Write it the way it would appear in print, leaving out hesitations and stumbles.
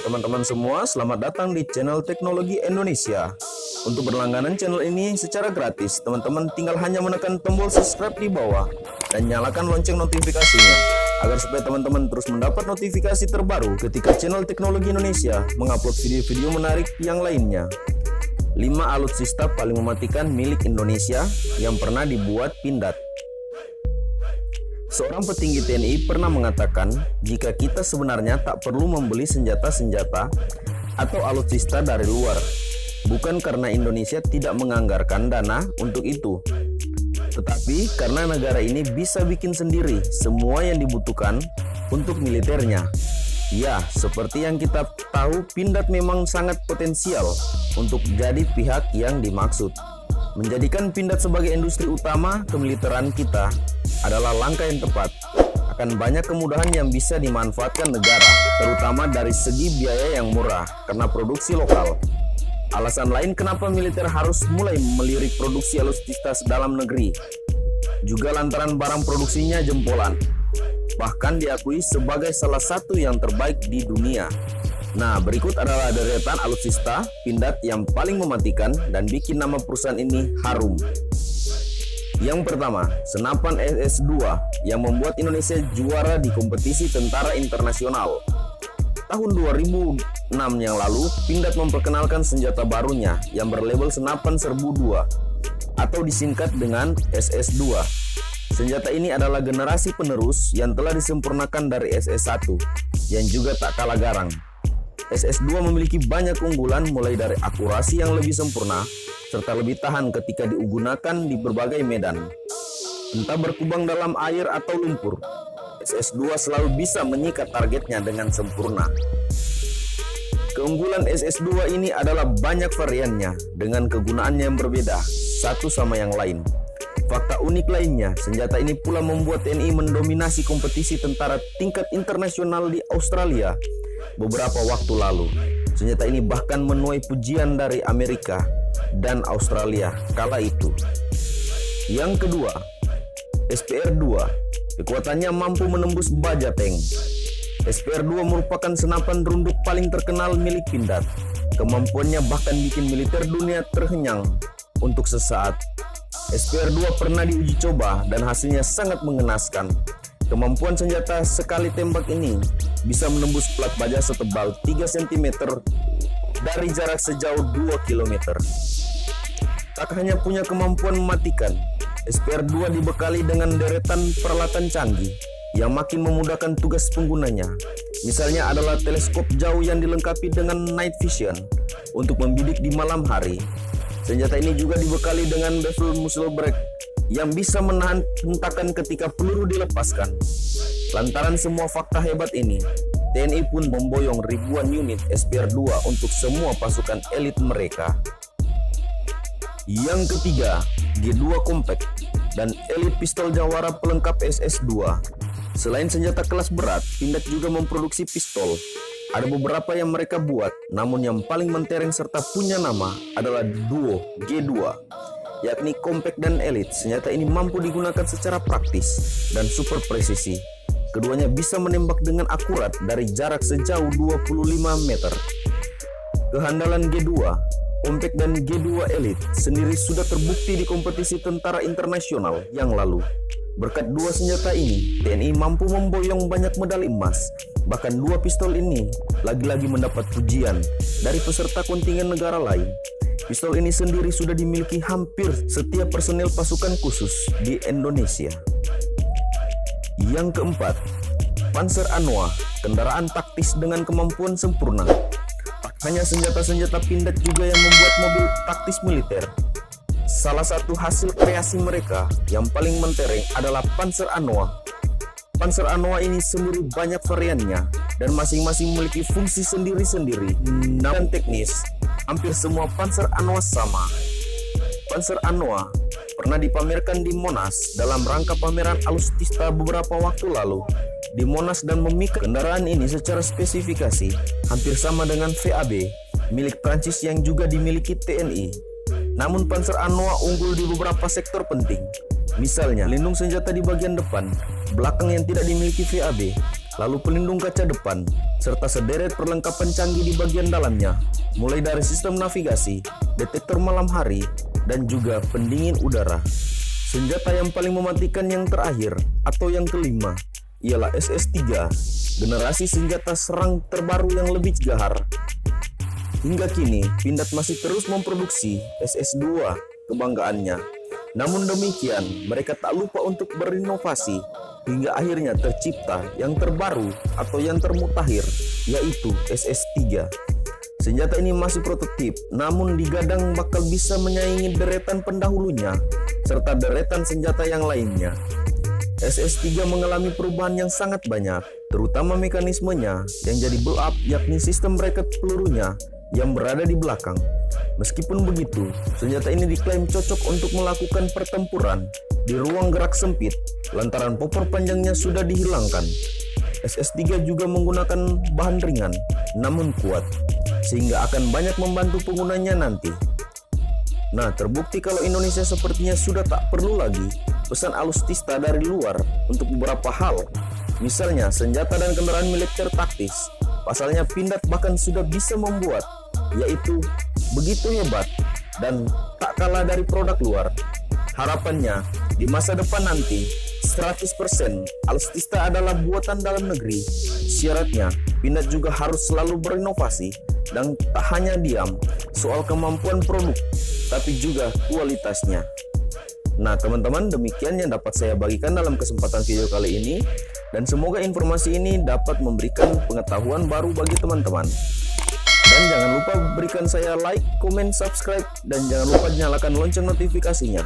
teman-teman semua, selamat datang di channel Teknologi Indonesia. Untuk berlangganan channel ini secara gratis, teman-teman tinggal hanya menekan tombol subscribe di bawah dan nyalakan lonceng notifikasinya agar supaya teman-teman terus mendapat notifikasi terbaru ketika channel Teknologi Indonesia mengupload video-video menarik yang lainnya. 5 alutsista paling mematikan milik Indonesia yang pernah dibuat Pindad. Seorang petinggi TNI pernah mengatakan jika kita sebenarnya tak perlu membeli senjata-senjata atau alutsista dari luar, bukan karena Indonesia tidak menganggarkan dana untuk itu, tetapi karena negara ini bisa bikin sendiri semua yang dibutuhkan untuk militernya. Ya, seperti yang kita tahu, Pindad memang sangat potensial untuk jadi pihak yang dimaksud. Menjadikan Pindad sebagai industri utama kemiliteran kita adalah langkah yang tepat. Akan banyak kemudahan yang bisa dimanfaatkan negara, terutama dari segi biaya yang murah karena produksi lokal. Alasan lain kenapa militer harus mulai melirik produksi alutsista dalam negeri juga lantaran barang produksinya jempolan, bahkan diakui sebagai salah satu yang terbaik di dunia. Nah, berikut adalah deretan alutsista Pindad yang paling mematikan dan bikin nama perusahaan ini harum. Yang pertama, senapan SS-2 yang membuat Indonesia juara di kompetisi tentara internasional. Tahun 2006 yang lalu, Pindad memperkenalkan senjata barunya yang berlabel senapan serbu 2 atau disingkat dengan SS-2. Senjata ini adalah generasi penerus yang telah disempurnakan dari SS-1 yang juga tak kalah garang. SS-2 memiliki banyak keunggulan mulai dari akurasi yang lebih sempurna serta lebih tahan ketika digunakan di berbagai medan. Entah berkubang dalam air atau lumpur, SS-2 selalu bisa menyikat targetnya dengan sempurna. Keunggulan SS-2 ini adalah banyak variannya dengan kegunaannya yang berbeda satu sama yang lain. Fakta unik lainnya, senjata ini pula membuat TNI mendominasi kompetisi tentara tingkat internasional di Australia beberapa waktu lalu. Senjata ini bahkan menuai pujian dari Amerika dan Australia kala itu. Yang kedua, SPR-2. Kekuatannya mampu menembus baja tank. SPR-2 merupakan senapan runduk paling terkenal milik Pindad. Kemampuannya bahkan bikin militer dunia terhenyang untuk sesaat. SPR-2 pernah diuji coba dan hasilnya sangat mengenaskan. Kemampuan senjata sekali tembak ini bisa menembus plat baja setebal 3 cm dari jarak sejauh 2 km. Tak hanya punya kemampuan mematikan, SPR-2 dibekali dengan deretan peralatan canggih yang makin memudahkan tugas penggunanya. Misalnya adalah teleskop jauh yang dilengkapi dengan night vision untuk membidik di malam hari. Senjata ini juga dibekali dengan bevel muzzle brake yang bisa menahan hentakan ketika peluru dilepaskan. Lantaran semua fakta hebat ini, TNI pun memboyong ribuan unit SPR-2 untuk semua pasukan elit mereka. Yang ketiga, G2 Compact dan elit pistol jawara pelengkap SS-2. Selain senjata kelas berat, Pindad juga memproduksi pistol. Ada beberapa yang mereka buat, namun yang paling mentereng serta punya nama adalah duo G2, yakni Compact dan Elite. Senjata ini mampu digunakan secara praktis dan super presisi. Keduanya bisa menembak dengan akurat dari jarak sejauh 25 meter. Kehandalan G2, Compact dan G2 Elite sendiri sudah terbukti di kompetisi tentara internasional yang lalu. Berkat dua senjata ini, TNI mampu memboyong banyak medali emas. Bahkan dua pistol ini lagi-lagi mendapat pujian dari peserta kontingen negara lain. Pistol ini sendiri sudah dimiliki hampir setiap personel pasukan khusus di Indonesia. Yang keempat, Panzer Anoa, kendaraan taktis dengan kemampuan sempurna. Tak hanya senjata-senjata Pindad juga yang membuat mobil taktis militer. Salah satu hasil kreasi mereka yang paling mentereng adalah Panzer Anoa. Panzer Anoa ini sendiri banyak variannya dan masing-masing memiliki fungsi sendiri-sendiri. Namun teknis, hampir semua Panzer Anoa sama. Panzer Anoa pernah dipamerkan di Monas dalam rangka pameran alutsista beberapa waktu lalu di Monas dan memikat kendaraan ini secara spesifikasi hampir sama dengan VAB milik Prancis yang juga dimiliki TNI. Namun Panzer Anoa unggul di beberapa sektor penting. Misalnya, lindung senjata di bagian depan, belakang yang tidak dimiliki VAB, lalu pelindung kaca depan, serta sederet perlengkapan canggih di bagian dalamnya, mulai dari sistem navigasi, detektor malam hari, dan juga pendingin udara. Senjata yang paling mematikan yang terakhir atau yang kelima ialah SS-3, generasi senjata serang terbaru yang lebih gahar. Hingga kini, Pindad masih terus memproduksi SS-2, kebanggaannya. Namun demikian, mereka tak lupa untuk berinovasi hingga akhirnya tercipta yang terbaru atau yang termutakhir, yaitu SS-3. Senjata ini masih prototip, namun digadang bakal bisa menyaingi deretan pendahulunya serta deretan senjata yang lainnya. SS-3 mengalami perubahan yang sangat banyak, terutama mekanismenya yang jadi blow up, yakni sistem bracket pelurunya yang berada di belakang. Meskipun begitu, senjata ini diklaim cocok untuk melakukan pertempuran di ruang gerak sempit lantaran popor panjangnya sudah dihilangkan. SS-3 juga menggunakan bahan ringan namun kuat, sehingga akan banyak membantu penggunanya nanti. Nah, terbukti kalau Indonesia sepertinya sudah tak perlu lagi pesan alutsista dari luar untuk beberapa hal. Misalnya senjata dan kendaraan militer taktis. Pasalnya Pindad bahkan sudah bisa membuat, yaitu begitu hebat dan tak kalah dari produk luar. Harapannya di masa depan nanti 100% alutsista adalah buatan dalam negeri. Syaratnya Pindad juga harus selalu berinovasi dan tak hanya diam soal kemampuan produk, tapi juga kualitasnya. Nah teman-teman, demikian yang dapat saya bagikan dalam kesempatan video kali ini, dan semoga informasi ini dapat memberikan pengetahuan baru bagi teman-teman. Dan jangan lupa berikan saya like, komen, subscribe, dan jangan lupa nyalakan lonceng notifikasinya.